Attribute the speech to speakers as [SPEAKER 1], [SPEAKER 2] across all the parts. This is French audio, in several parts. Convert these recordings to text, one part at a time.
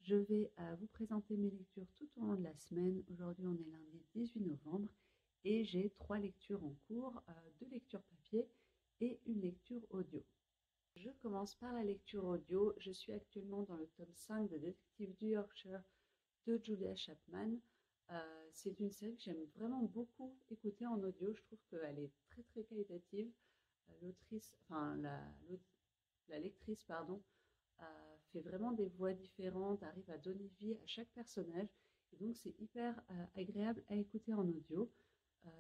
[SPEAKER 1] Je vais vous présenter mes lectures tout au long de la semaine. Aujourd'hui, on est lundi 18 novembre et j'ai 3 lectures en cours, 2 lectures papier et une lecture audio. Je commence par la lecture audio. Je suis actuellement dans le tome 5 de Détective du Yorkshire de Julia Chapman. C'est une série que j'aime vraiment beaucoup écouter en audio. Je trouve qu'elle est très très qualitative. La lectrice, fait vraiment des voix différentes, arrive à donner vie à chaque personnage. Et donc c'est hyper agréable à écouter en audio.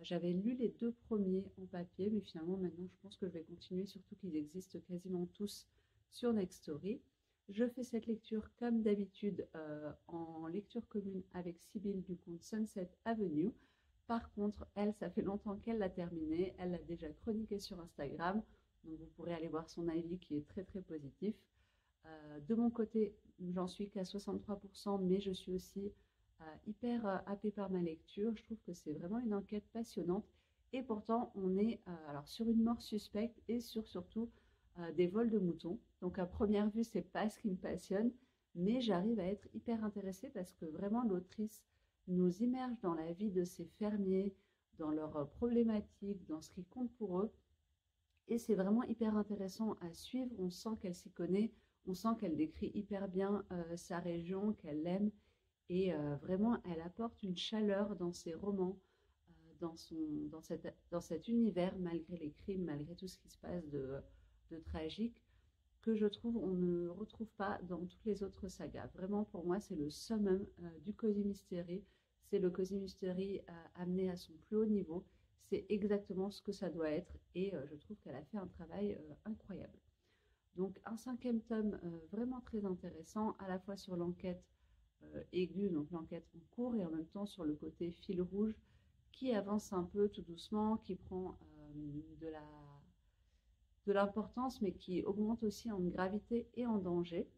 [SPEAKER 1] J'avais lu les 2 premiers en papier, mais finalement maintenant je pense que je vais continuer, surtout qu'ils existent quasiment tous sur Nextory. Je fais cette lecture comme d'habitude en lecture commune avec Sybille du compte Sunset Avenue. Par contre, elle, ça fait longtemps qu'elle l'a terminée, elle l'a déjà chroniqué sur Instagram, donc vous pourrez aller voir son avis qui est très très positif. De mon côté, j'en suis qu'à 63%, mais je suis aussi hyper happée par ma lecture. Je trouve que c'est vraiment une enquête passionnante. Et pourtant, on est alors sur une mort suspecte et surtout des vols de moutons. Donc à première vue, c'est pas ce qui me passionne, mais j'arrive à être hyper intéressée parce que vraiment l'autrice nous immerge dans la vie de ces fermiers, dans leurs problématiques, dans ce qui compte pour eux. Et c'est vraiment hyper intéressant à suivre. On sent qu'elle s'y connaît, on sent qu'elle décrit hyper bien sa région, qu'elle l'aime. Et vraiment, elle apporte une chaleur dans ses romans, dans cet univers, malgré les crimes, malgré tout ce qui se passe de tragique, que je trouve on ne retrouve pas dans toutes les autres sagas. Vraiment, pour moi, c'est le summum du Cozy Mystery. C'est le Cozy Mystery amené à son plus haut niveau. C'est exactement ce que ça doit être et je trouve qu'elle a fait un travail incroyable. Donc un 5e tome vraiment très intéressant, à la fois sur l'enquête aiguë, donc l'enquête en cours, et en même temps sur le côté fil rouge qui avance un peu tout doucement, qui prend de l'importance, mais qui augmente aussi en gravité et en danger.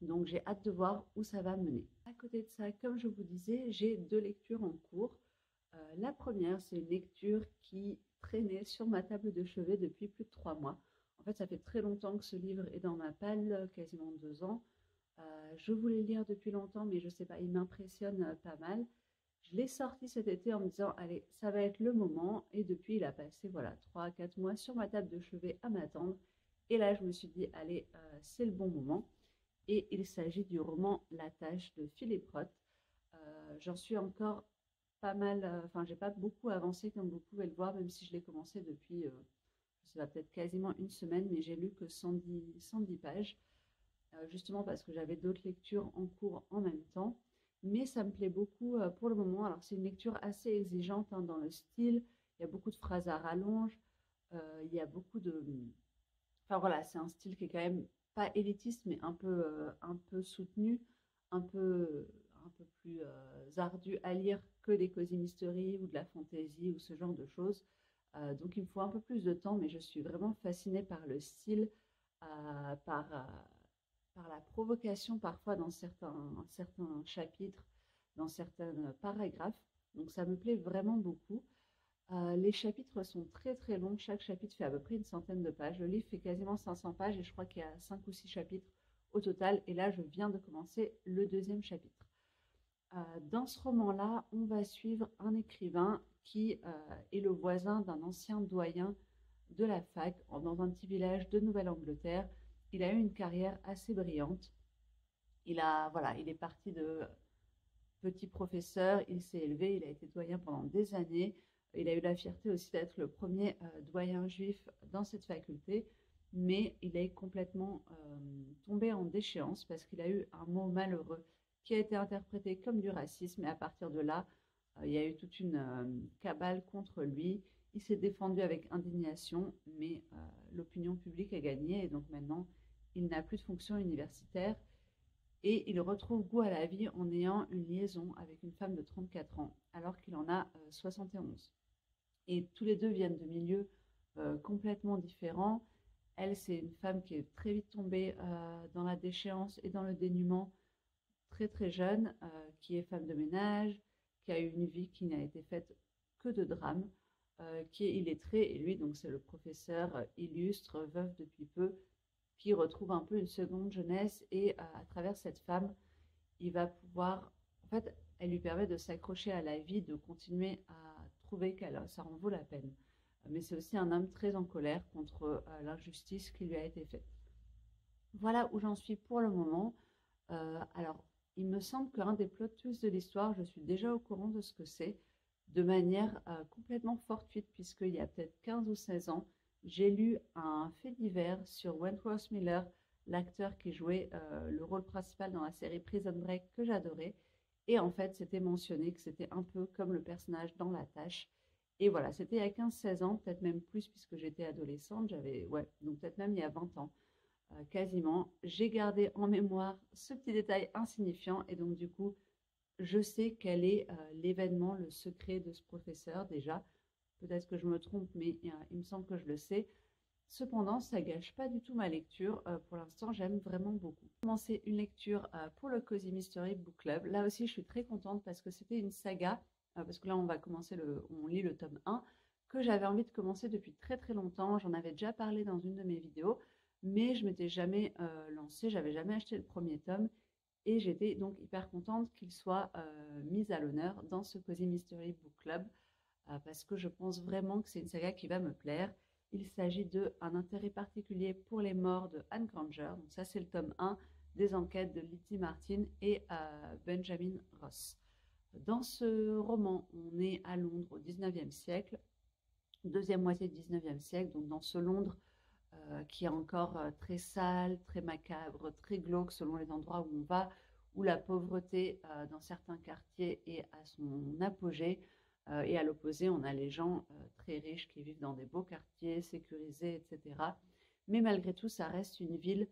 [SPEAKER 1] Donc j'ai hâte de voir où ça va mener. À côté de ça, comme je vous disais, j'ai 2 lectures en cours. La première, c'est une lecture qui traînait sur ma table de chevet depuis plus de 3 mois. En fait, ça fait très longtemps que ce livre est dans ma palle, quasiment 2 ans. Je voulais le lire depuis longtemps, mais je ne sais pas, il m'impressionne pas mal. Je l'ai sorti cet été en me disant, allez, ça va être le moment. Et depuis, il a passé, voilà, 3 à 4 mois sur ma table de chevet à m'attendre. Et là, je me suis dit, allez, c'est le bon moment. Et il s'agit du roman La Tâche de Philippe Roth. J'en suis encore pas mal, j'ai pas beaucoup avancé comme vous pouvez le voir, même si je l'ai commencé depuis, je sais pas, peut-être quasiment une semaine, mais j'ai lu que 110 pages, justement parce que j'avais d'autres lectures en cours en même temps. Mais ça me plaît beaucoup pour le moment. Alors c'est une lecture assez exigeante dans le style, il y a beaucoup de phrases à rallonge, il y a beaucoup de... Enfin voilà, c'est un style qui est quand même pas élitiste, mais un peu soutenu, un peu, un peu plus ardu à lire que des cozy mystery ou de la fantasy ou ce genre de choses. Donc il me faut un peu plus de temps, mais je suis vraiment fascinée par le style, par la provocation parfois dans certains chapitres, dans certains paragraphes. Donc ça me plaît vraiment beaucoup. Les chapitres sont très très longs, chaque chapitre fait à peu près une centaine de pages. Le livre fait quasiment 500 pages et je crois qu'il y a 5 ou 6 chapitres au total. Et là, je viens de commencer le 2e chapitre. Dans ce roman-là, on va suivre un écrivain qui est le voisin d'un ancien doyen de la fac dans un petit village de Nouvelle-Angleterre. Il a eu une carrière assez brillante. Il est parti de petit professeur, il s'est élevé, il a été doyen pendant des années. Il a eu la fierté aussi d'être le premier doyen juif dans cette faculté, mais il est complètement tombé en déchéance parce qu'il a eu un mot malheureux qui a été interprété comme du racisme, et à partir de là, il y a eu toute une cabale contre lui. Il s'est défendu avec indignation, mais l'opinion publique a gagné, et donc maintenant, il n'a plus de fonction universitaire. Et il retrouve goût à la vie en ayant une liaison avec une femme de 34 ans, alors qu'il en a 71. Et tous les deux viennent de milieux complètement différents. Elle, c'est une femme qui est très vite tombée dans la déchéance et dans le dénuement très très jeune, qui est femme de ménage, qui a eu une vie qui n'a été faite que de drames, qui est illettrée, et lui, donc c'est le professeur illustre, veuf depuis peu, qui retrouve un peu une seconde jeunesse, et à travers cette femme, il va pouvoir, en fait, elle lui permet de s'accrocher à la vie, de continuer à trouver qu'elle, ça en vaut la peine. Mais c'est aussi un homme très en colère contre l'injustice qui lui a été faite. Voilà où j'en suis pour le moment. Alors, il me semble qu'un des plot twists de l'histoire, je suis déjà au courant de ce que c'est, de manière complètement fortuite, puisqu'il y a peut-être 15 ou 16 ans, j'ai lu un fait divers sur Wentworth Miller, l'acteur qui jouait le rôle principal dans la série Prison Break que j'adorais. Et en fait, c'était mentionné que c'était un peu comme le personnage dans La Tâche. Et voilà, c'était il y a 15-16 ans, peut-être même plus puisque j'étais adolescente, ouais, donc peut-être même il y a 20 ans quasiment. J'ai gardé en mémoire ce petit détail insignifiant et donc du coup, je sais quel est l'événement, le secret de ce professeur déjà. Peut-être que je me trompe, mais il me semble que je le sais. Cependant, ça gâche pas du tout ma lecture. Pour l'instant, j'aime vraiment beaucoup. J'ai commencé une lecture pour le Cozy Mystery Book Club. Là aussi, je suis très contente parce que c'était une saga, parce que là, on lit le tome 1, que j'avais envie de commencer depuis très très longtemps. J'en avais déjà parlé dans une de mes vidéos, mais je m'étais jamais lancée, j'avais jamais acheté le premier tome. Et j'étais donc hyper contente qu'il soit mis à l'honneur dans ce Cozy Mystery Book Club parce que je pense vraiment que c'est une saga qui va me plaire. Il s'agit de Un intérêt particulier pour les morts de Anne Granger. Donc ça, c'est le tome 1 des enquêtes de Lizzie Martin et Benjamin Ross. Dans ce roman, on est à Londres au 19e siècle, deuxième moitié du 19e siècle, donc dans ce Londres qui est encore très sale, très macabre, très glauque selon les endroits où on va, où la pauvreté dans certains quartiers est à son apogée. Et à l'opposé, on a les gens très riches qui vivent dans des beaux quartiers, sécurisés, etc. Mais malgré tout, ça reste une ville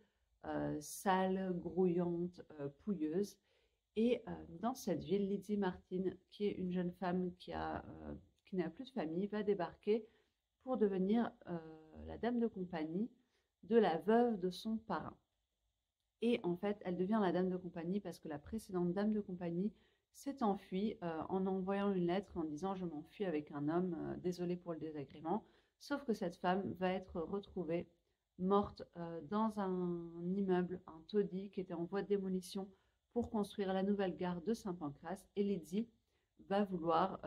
[SPEAKER 1] sale, grouillante, pouilleuse. Et dans cette ville, Lizzie Martin, qui est une jeune femme qui n'a plus de famille, va débarquer pour devenir la dame de compagnie de la veuve de son parrain. Et en fait, elle devient la dame de compagnie parce que la précédente dame de compagnie s'est enfuie en envoyant une lettre en disant je m'enfuis avec un homme, désolé pour le désagrément. Sauf que cette femme va être retrouvée morte dans un immeuble, un taudis qui était en voie de démolition pour construire la nouvelle gare de Saint-Pancras. Et Lydie va vouloir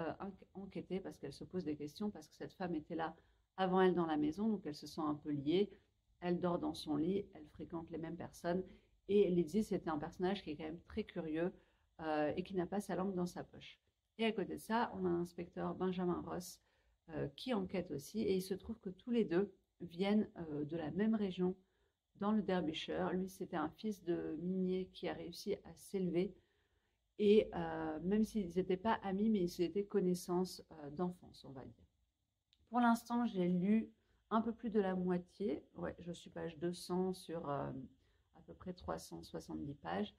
[SPEAKER 1] enquêter parce qu'elle se pose des questions, parce que cette femme était là avant elle dans la maison, donc elle se sent un peu liée. Elle dort dans son lit, elle fréquente les mêmes personnes. Et Lydie, c'était un personnage qui est quand même très curieux et qui n'a pas sa langue dans sa poche. Et à côté de ça, on a l'inspecteur Benjamin Ross qui enquête aussi. Et il se trouve que tous les deux viennent de la même région dans le Derbyshire. Lui, c'était un fils de minier qui a réussi à s'élever. Et même s'ils n'étaient pas amis, mais ils étaient connaissances d'enfance, on va dire. Pour l'instant, j'ai lu un peu plus de la moitié. Ouais, je suis page 200 sur à peu près 370 pages.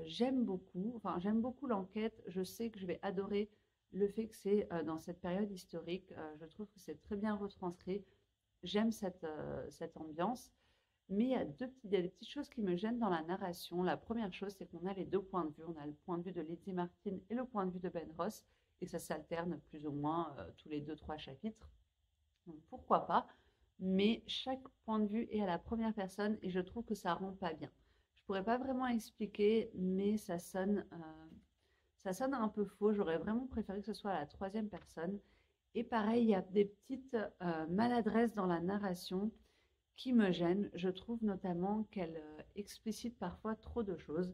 [SPEAKER 1] J'aime beaucoup l'enquête. Je sais que je vais adorer le fait que c'est dans cette période historique. Je trouve que c'est très bien retranscrit. J'aime cette ambiance. Mais il y a des petites choses qui me gênent dans la narration. La première chose, c'est qu'on a les deux points de vue. On a le point de vue de Lizzie Martin et le point de vue de Ben Ross. Et ça s'alterne plus ou moins tous les 2-3 chapitres. Donc pourquoi pas, mais chaque point de vue est à la première personne et je trouve que ça rend pas bien. Je pourrais pas vraiment expliquer, mais ça sonne un peu faux. J'aurais vraiment préféré que ce soit à la troisième personne. Et pareil, il y a des petites maladresses dans la narration qui me gênent. Je trouve notamment qu'elle explicite parfois trop de choses.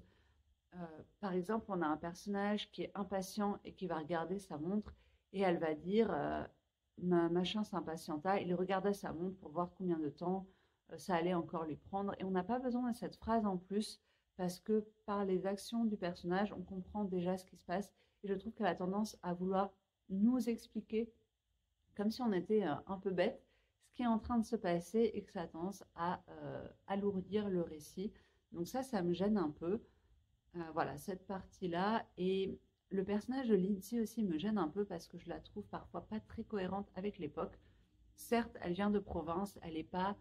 [SPEAKER 1] Par exemple, on a un personnage qui est impatient et qui va regarder sa montre et elle va dire machin s'impatienta, il regardait sa montre pour voir combien de temps ça allait encore lui prendre. Et on n'a pas besoin de cette phrase en plus parce que par les actions du personnage, on comprend déjà ce qui se passe. Et je trouve qu'elle a tendance à vouloir nous expliquer, comme si on était un peu bête, ce qui est en train de se passer et que ça a tendance à alourdir le récit. Donc ça me gêne un peu. Voilà, cette partie-là. Et le personnage de Lindsay aussi me gêne un peu parce que je la trouve parfois pas très cohérente avec l'époque. Certes, elle vient de province, elle n'est pas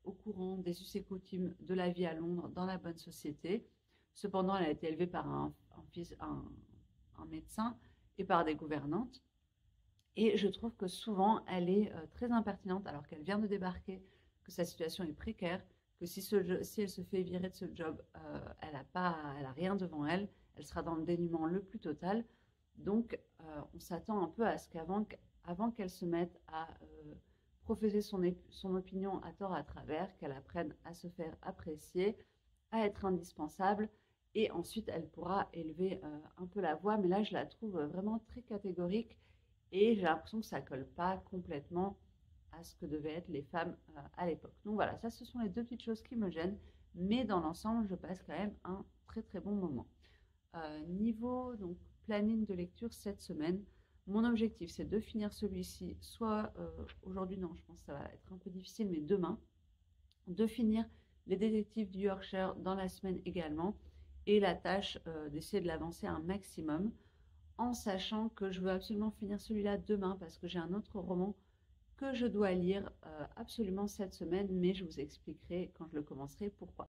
[SPEAKER 1] au courant des us et coutumes de la vie à Londres dans la bonne société. Cependant, elle a été élevée par un médecin et par des gouvernantes. Et je trouve que souvent, elle est très impertinente alors qu'elle vient de débarquer, que sa situation est précaire, que si elle se fait virer de ce job, elle a rien devant elle, elle sera dans le dénuement le plus total. Donc, on s'attend un peu à ce avant qu'elle se mette à professer son opinion à tort à travers, qu'elle apprenne à se faire apprécier, à être indispensable, et ensuite elle pourra élever un peu la voix. Mais là, je la trouve vraiment très catégorique, et j'ai l'impression que ça colle pas complètement à ce que devaient être les femmes à l'époque. Donc voilà, ça ce sont les deux petites choses qui me gênent, mais dans l'ensemble, je passe quand même un très très bon moment. Niveau donc planning de lecture cette semaine, mon objectif c'est de finir celui-ci, soit aujourd'hui, non, je pense que ça va être un peu difficile, mais demain, de finir les détectives du Yorkshire dans la semaine également, et la tâche d'essayer de l'avancer un maximum, en sachant que je veux absolument finir celui-là demain parce que j'ai un autre roman que je dois lire absolument cette semaine, mais je vous expliquerai quand je le commencerai pourquoi.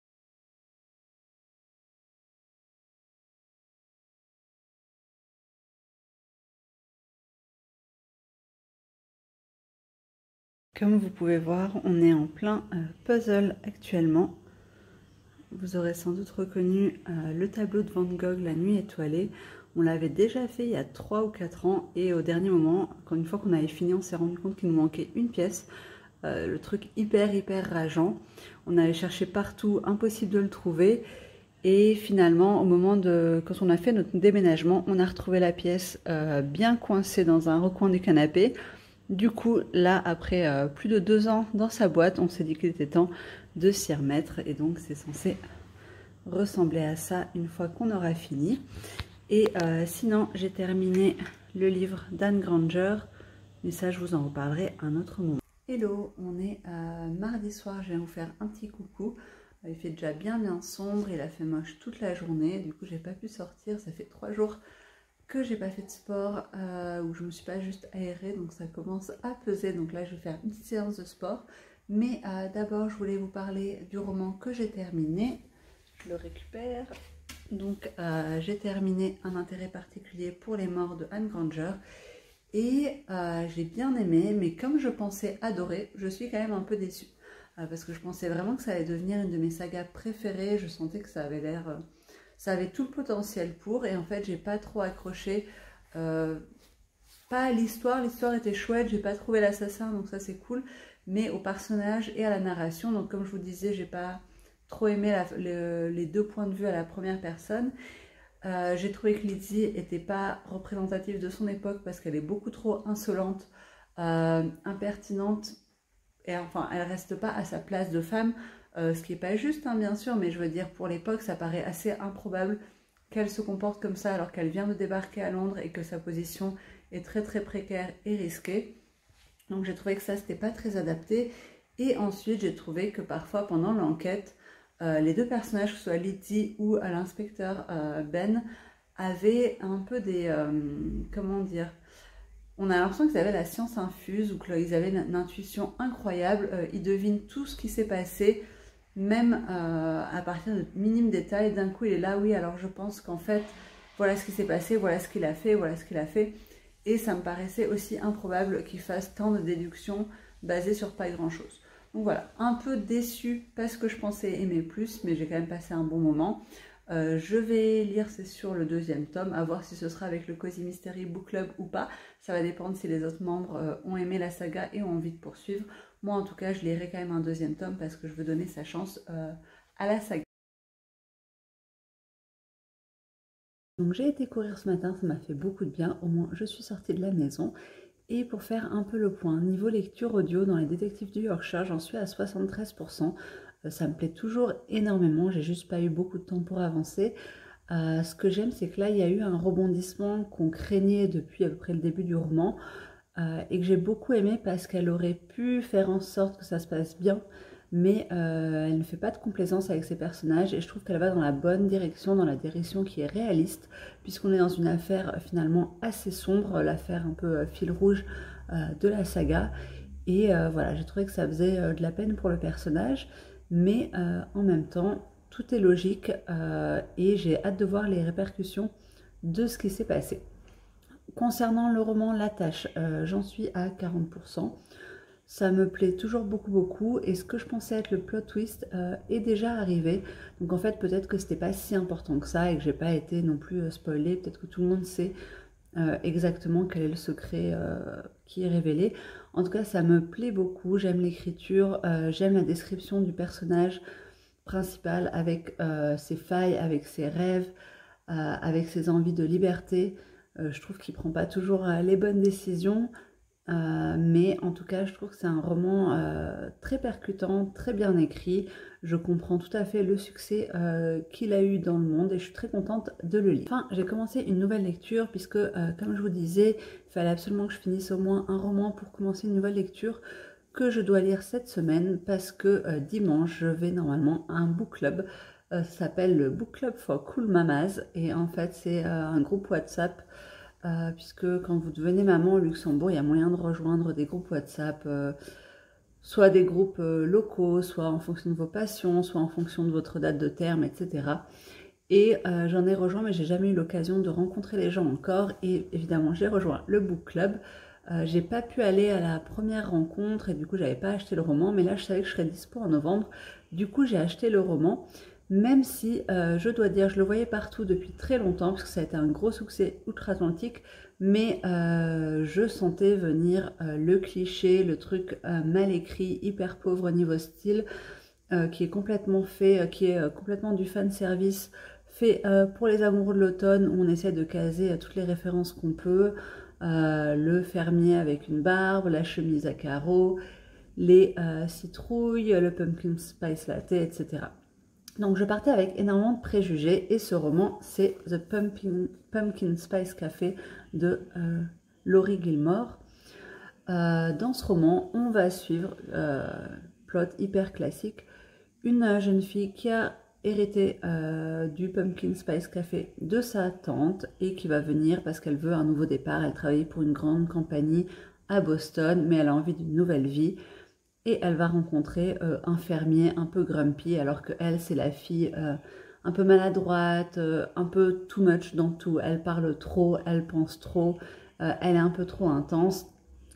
[SPEAKER 1] Comme vous pouvez voir, on est en plein puzzle actuellement. Vous aurez sans doute reconnu le tableau de Van Gogh, La Nuit étoilée. On l'avait déjà fait il y a 3 ou 4 ans, et au dernier moment, quand une fois qu'on avait fini, on s'est rendu compte qu'il nous manquait une pièce. Le truc hyper rageant. On avait cherché partout, impossible de le trouver. Et finalement, quand on a fait notre déménagement, on a retrouvé la pièce bien coincée dans un recoin du canapé. Du coup, là, après plus de 2 ans dans sa boîte, on s'est dit qu'il était temps de s'y remettre. Et donc, c'est censé ressembler à ça une fois qu'on aura fini. Et sinon, j'ai terminé le livre d'Anne Granger. Mais ça, je vous en reparlerai un autre moment. Hello, on est mardi soir, je viens vous faire un petit coucou. Il fait déjà bien sombre, il a fait moche toute la journée, du coup j'ai pas pu sortir, ça fait 3 jours que j'ai pas fait de sport, où je me suis pas juste aérée, donc ça commence à peser. Donc là je vais faire une petite séance de sport, mais d'abord je voulais vous parler du roman que j'ai terminé. Je le récupère. Donc j'ai terminé Un intérêt particulier pour les morts de Anne Granger. Et j'ai bien aimé, mais comme je pensais adorer, je suis quand même un peu déçue. Parce que je pensais vraiment que ça allait devenir une de mes sagas préférées. Je sentais que ça avait l'air... ça avait tout le potentiel pour. Et en fait, j'ai pas trop accroché. Pas à l'histoire. L'histoire était chouette. J'ai pas trouvé l'assassin, donc ça c'est cool. Mais au personnage et à la narration. Donc comme je vous disais, j'ai pas trop aimé les deux points de vue à la première personne. J'ai trouvé que Lizzie n'était pas représentative de son époque parce qu'elle est beaucoup trop insolente, impertinente, et enfin elle reste pas à sa place de femme, ce qui n'est pas juste, hein, bien sûr, mais je veux dire pour l'époque ça paraît assez improbable qu'elle se comporte comme ça alors qu'elle vient de débarquer à Londres et que sa position est très précaire et risquée. Donc j'ai trouvé que ça c'était pas très adapté. Et ensuite j'ai trouvé que parfois pendant l'enquête, les deux personnages, que ce soit Lizzie ou l'inspecteur Ben, avaient un peu des... comment dire, on a l'impression qu'ils avaient la science infuse ou qu'ils avaient une intuition incroyable. Ils devinent tout ce qui s'est passé, même à partir de minimes détails. D'un coup, il est là, oui, alors je pense qu'en fait, voilà ce qui s'est passé, voilà ce qu'il a fait, voilà ce qu'il a fait. Et ça me paraissait aussi improbable qu'il fasse tant de déductions basées sur pas grand-chose. Donc voilà, un peu déçue parce que je pensais aimer plus, mais j'ai quand même passé un bon moment. Je vais lire, c'est sûr, le deuxième tome, à voir si ce sera avec le Cozy Mystery Book Club ou pas. Ça va dépendre si les autres membres ont aimé la saga et ont envie de poursuivre. Moi, en tout cas, je lirai quand même un deuxième tome parce que je veux donner sa chance à la saga. Donc j'ai été courir ce matin, ça m'a fait beaucoup de bien, au moins je suis sortie de la maison. Et pour faire un peu le point, niveau lecture audio dans les détectives du Yorkshire, j'en suis à 73%. Ça me plaît toujours énormément, j'ai juste pas eu beaucoup de temps pour avancer. Ce que j'aime, c'est que là, il y a eu un rebondissement qu'on craignait depuis à peu près le début du roman, et que j'ai beaucoup aimé parce qu'elle aurait pu faire en sorte que ça se passe bien, mais elle ne fait pas de complaisance avec ses personnages, et je trouve qu'elle va dans la bonne direction, dans la direction qui est réaliste, puisqu'on est dans une affaire finalement assez sombre, l'affaire un peu fil rouge de la saga. Et voilà, j'ai trouvé que ça faisait de la peine pour le personnage, mais en même temps, tout est logique, et j'ai hâte de voir les répercussions de ce qui s'est passé. Concernant le roman La Tâche, j'en suis à 40%. Ça me plaît toujours beaucoup beaucoup et ce que je pensais être le plot twist est déjà arrivé. Donc en fait peut-être que c'était pas si important que ça et que j'ai pas été non plus spoilée. Peut-être que tout le monde sait exactement quel est le secret qui est révélé. En tout cas ça me plaît beaucoup, j'aime l'écriture, j'aime la description du personnage principal avec ses failles, avec ses rêves, avec ses envies de liberté. Je trouve qu'il prend pas toujours les bonnes décisions. Mais en tout cas, je trouve que c'est un roman très percutant, très bien écrit. Je comprends tout à fait le succès qu'il a eu dans le monde et je suis très contente de le lire. Enfin, j'ai commencé une nouvelle lecture puisque, comme je vous disais, il fallait absolument que je finisse au moins un roman pour commencer une nouvelle lecture que je dois lire cette semaine parce que dimanche, je vais normalement à un book club. Ça s'appelle le Book Club for Cool Mamas et en fait, c'est un groupe WhatsApp puisque quand vous devenez maman au Luxembourg, il y a moyen de rejoindre des groupes WhatsApp, soit des groupes locaux, soit en fonction de vos passions, soit en fonction de votre date de terme, etc. Et j'en ai rejoint, mais j'ai jamais eu l'occasion de rencontrer les gens encore. Et évidemment, j'ai rejoint le book club. J'ai pas pu aller à la première rencontre et du coup, j'avais pas acheté le roman. Mais là, je savais que je serais dispo en novembre. Du coup, j'ai acheté le roman. Même si, je dois dire, je le voyais partout depuis très longtemps, parce que ça a été un gros succès outre-Atlantique, mais je sentais venir le cliché, le truc mal écrit, hyper pauvre au niveau style, qui est complètement fait, qui est complètement du fan service, fait pour les amoureux de l'automne, où on essaie de caser toutes les références qu'on peut, le fermier avec une barbe, la chemise à carreaux, les citrouilles, le pumpkin spice latte, etc. Donc je partais avec énormément de préjugés et ce roman c'est The Pumpkin Spice Café de Laurie Gilmore. Dans ce roman on va suivre, plot hyper classique, une jeune fille qui a hérité du Pumpkin Spice Café de sa tante et qui va venir parce qu'elle veut un nouveau départ. Elle travaille pour une grande compagnie à Boston mais elle a envie d'une nouvelle vie. Et elle va rencontrer un fermier un peu grumpy, alors que elle, c'est la fille un peu maladroite, un peu too much dans tout. Elle parle trop, elle pense trop, elle est un peu trop intense.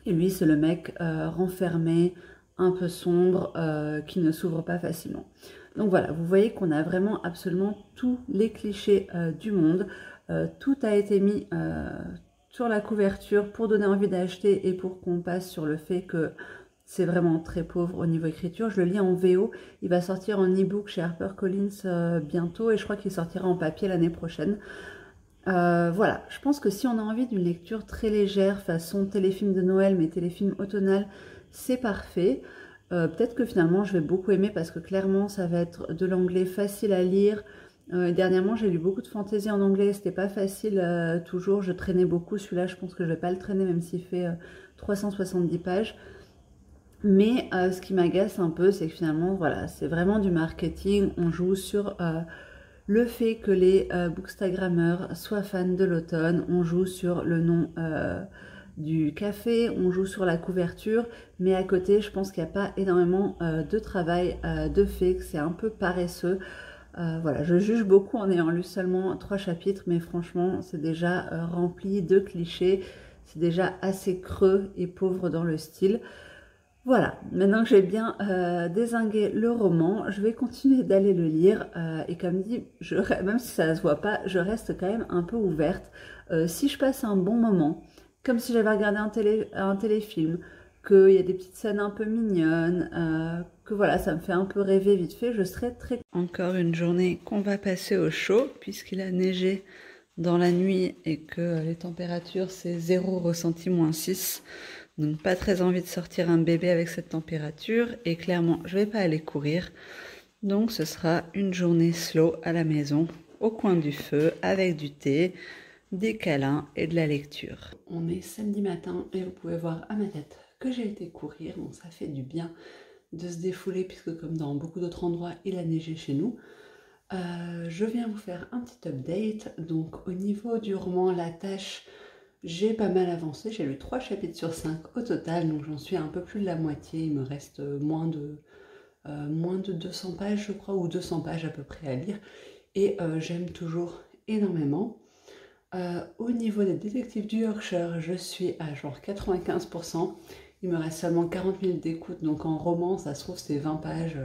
[SPEAKER 1] Et lui, c'est le mec renfermé, un peu sombre, qui ne s'ouvre pas facilement. Donc voilà, vous voyez qu'on a vraiment absolument tous les clichés du monde. Tout a été mis sur la couverture pour donner envie d'acheter et pour qu'on passe sur le fait que c'est vraiment très pauvre au niveau écriture. Je le lis en VO. Il va sortir en e-book chez HarperCollins bientôt et je crois qu'il sortira en papier l'année prochaine. Voilà, je pense que si on a envie d'une lecture très légère, façon téléfilm de Noël, mais téléfilm automnal, c'est parfait. Peut-être que finalement je vais beaucoup aimer parce que clairement ça va être de l'anglais facile à lire. Dernièrement j'ai lu beaucoup de fantaisie en anglais, c'était pas facile toujours, je traînais beaucoup. Celui-là je pense que je vais pas le traîner même s'il fait 370 pages. Mais ce qui m'agace un peu, c'est que finalement, voilà, c'est vraiment du marketing. On joue sur le fait que les bookstagrammeurs soient fans de l'automne. On joue sur le nom du café. On joue sur la couverture. Mais à côté, je pense qu'il n'y a pas énormément de travail de fait, que c'est un peu paresseux. Voilà, je juge beaucoup en ayant lu seulement 3 chapitres, mais franchement, c'est déjà rempli de clichés. C'est déjà assez creux et pauvre dans le style. Voilà, maintenant que j'ai bien dézingué le roman, je vais continuer d'aller le lire. Et comme dit, même si ça ne se voit pas, je reste quand même un peu ouverte. Si je passe un bon moment, comme si j'avais regardé un téléfilm, qu'il y a des petites scènes un peu mignonnes, que voilà, ça me fait un peu rêver vite fait, je serai très... Encore une journée qu'on va passer au chaud, puisqu'il a neigé dans la nuit et que les températures, c'est 0 ressenti -6. Donc pas très envie de sortir un bébé avec cette température et clairement je vais pas aller courir. Donc ce sera une journée slow à la maison, au coin du feu, avec du thé, des câlins et de la lecture. On est samedi matin et vous pouvez voir à ma tête que j'ai été courir. Bon, ça fait du bien de se défouler puisque comme dans beaucoup d'autres endroits il a neigé chez nous. Je viens vous faire un petit update. Donc au niveau du roman La Tâche, j'ai pas mal avancé, j'ai lu 3 chapitres sur 5 au total, donc j'en suis à un peu plus de la moitié, il me reste moins de 200 pages je crois, ou 200 pages à peu près à lire, et j'aime toujours énormément. Au niveau des détectives du Yorkshire, je suis à genre 95%,
[SPEAKER 2] Il me reste seulement 40 minutes d'écoute, donc en roman, ça se trouve, c'est 20 pages,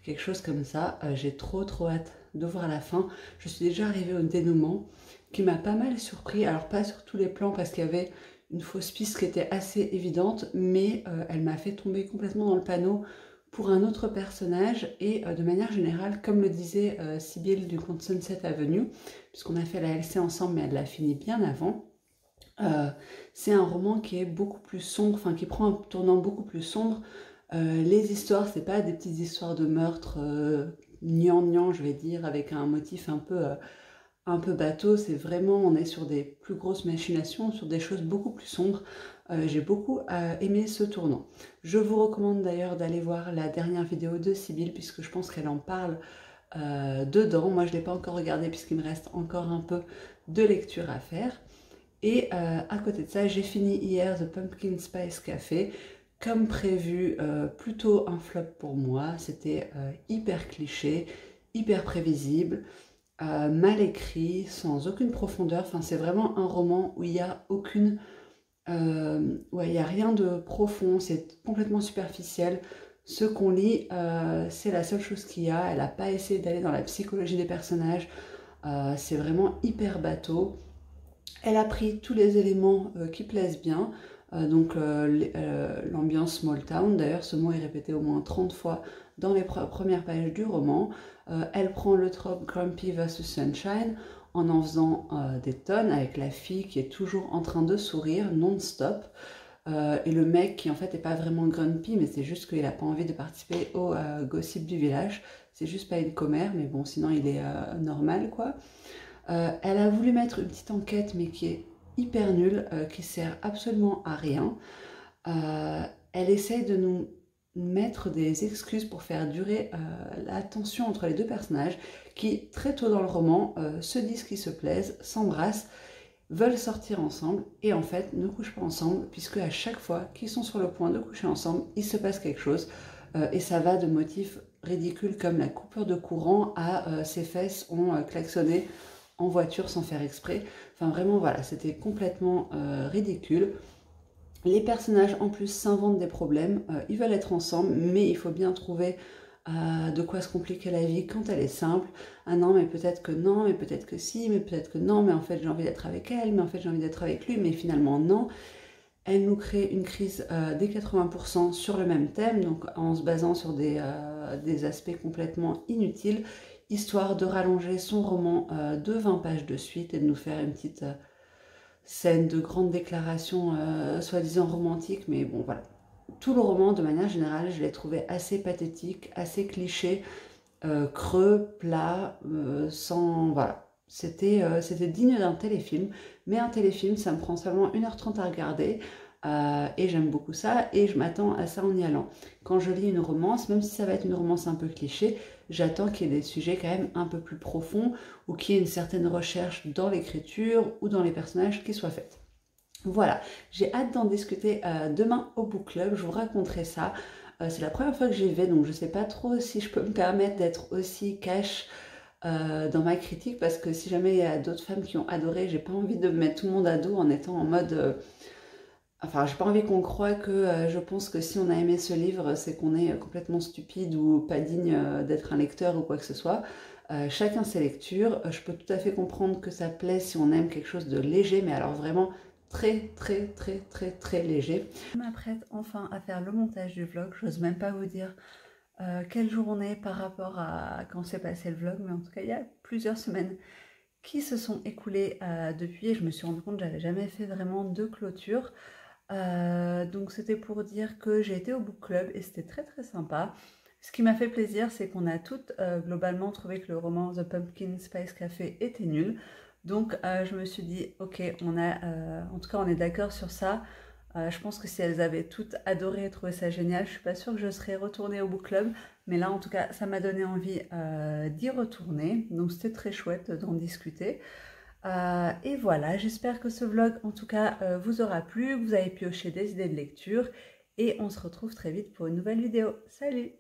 [SPEAKER 2] quelque chose comme ça. J'ai trop hâte de voir la fin. Je suis déjà arrivée au dénouement qui m'a pas mal surpris. Alors pas sur tous les plans parce qu'il y avait une fausse piste qui était assez évidente, mais elle m'a fait tomber complètement dans le panneau pour un autre personnage et de manière générale, comme le disait Sibylle du conte Sunset Avenue, puisqu'on a fait la LC ensemble mais elle l'a fini bien avant, euh, c'est un roman qui est beaucoup plus sombre, enfin qui prend un tournant beaucoup plus sombre. Les histoires, c'est pas des petites histoires de meurtre gnangnan, je vais dire, avec un motif un peu bateau. C'est vraiment, on est sur des plus grosses machinations, sur des choses beaucoup plus sombres. J'ai beaucoup aimé ce tournant. Je vous recommande d'ailleurs d'aller voir la dernière vidéo de Sibylle, puisque je pense qu'elle en parle dedans. Moi, je ne l'ai pas encore regardé, puisqu'il me reste encore un peu de lecture à faire. Et à côté de ça, j'ai fini hier The Pumpkin Spice Café. Comme prévu, plutôt un flop pour moi. C'était hyper cliché, hyper prévisible, mal écrit, sans aucune profondeur. Enfin, c'est vraiment un roman où il n'y a aucune... ouais, il n'y a rien de profond, c'est complètement superficiel. Ce qu'on lit, c'est la seule chose qu'il y a. Elle n'a pas essayé d'aller dans la psychologie des personnages. C'est vraiment hyper bateau. Elle a pris tous les éléments qui plaisent bien, donc l'ambiance small town, d'ailleurs ce mot est répété au moins 30 fois dans les premières pages du roman. Elle prend le trope Grumpy versus Sunshine en faisant des tonnes avec la fille qui est toujours en train de sourire non-stop. Et le mec qui en fait n'est pas vraiment grumpy, mais c'est juste qu'il n'a pas envie de participer au gossip du village. C'est juste pas une commère, mais bon, sinon il est normal quoi. Elle a voulu mettre une petite enquête, mais qui est hyper nulle, qui sert absolument à rien. Elle essaye de nous mettre des excuses pour faire durer la tension entre les deux personnages qui, très tôt dans le roman, se disent qu'ils se plaisent, s'embrassent, veulent sortir ensemble et en fait ne couchent pas ensemble puisque à chaque fois qu'ils sont sur le point de coucher ensemble, il se passe quelque chose et ça va de motifs ridicules comme la coupure de courant à ses fesses ont klaxonné en voiture sans faire exprès. Enfin vraiment voilà, c'était complètement ridicule. Les personnages en plus s'inventent des problèmes, ils veulent être ensemble, mais il faut bien trouver de quoi se compliquer la vie quand elle est simple. Ah non, mais peut-être que non, mais peut-être que si, mais peut-être que non, mais en fait j'ai envie d'être avec elle, mais en fait j'ai envie d'être avec lui, mais finalement non. Elle nous crée une crise des 80% sur le même thème, donc en se basant sur des aspects complètement inutiles, histoire de rallonger son roman de 20 pages de suite et de nous faire une petite scène de grande déclaration soi-disant romantique, mais bon voilà. Tout le roman, de manière générale, je l'ai trouvé assez pathétique, assez cliché, creux, plat, sans... Voilà. C'était digne d'un téléfilm, mais un téléfilm, ça me prend seulement 1h30 à regarder, et j'aime beaucoup ça, et je m'attends à ça en y allant. Quand je lis une romance, même si ça va être une romance un peu cliché, j'attends qu'il y ait des sujets quand même un peu plus profonds, ou qu'il y ait une certaine recherche dans l'écriture, ou dans les personnages qui soient faits. Voilà, j'ai hâte d'en discuter demain au book club, je vous raconterai ça. C'est la première fois que j'y vais, donc je ne sais pas trop si je peux me permettre d'être aussi cash dans ma critique, parce que si jamais il y a d'autres femmes qui ont adoré, j'ai pas envie de mettre tout le monde à dos en étant en mode... Enfin, j'ai pas envie qu'on croie que je pense que si on a aimé ce livre, c'est qu'on est complètement stupide ou pas digne d'être un lecteur ou quoi que ce soit. Chacun ses lectures. Je peux tout à fait comprendre que ça plaît si on aime quelque chose de léger, mais alors vraiment très léger. Je m'apprête enfin à faire le montage du vlog. J'ose même pas vous dire quel jour on est par rapport à quand s'est passé le vlog, mais en tout cas il y a plusieurs semaines qui se sont écoulées depuis et je me suis rendu compte que j'avais jamais fait vraiment de clôture. Donc c'était pour dire que j'ai été au book club et c'était très sympa. Ce qui m'a fait plaisir, c'est qu'on a toutes globalement trouvé que le roman The Pumpkin Spice Café était nul. Donc je me suis dit, ok, en tout cas on est d'accord sur ça. Je pense que si elles avaient toutes adoré et trouvé ça génial, je suis pas sûre que je serais retournée au book club. Mais là en tout cas ça m'a donné envie d'y retourner. Donc c'était très chouette d'en discuter. Et voilà, j'espère que ce vlog en tout cas vous aura plu, que vous avez pioché des idées de lecture. Et on se retrouve très vite pour une nouvelle vidéo. Salut!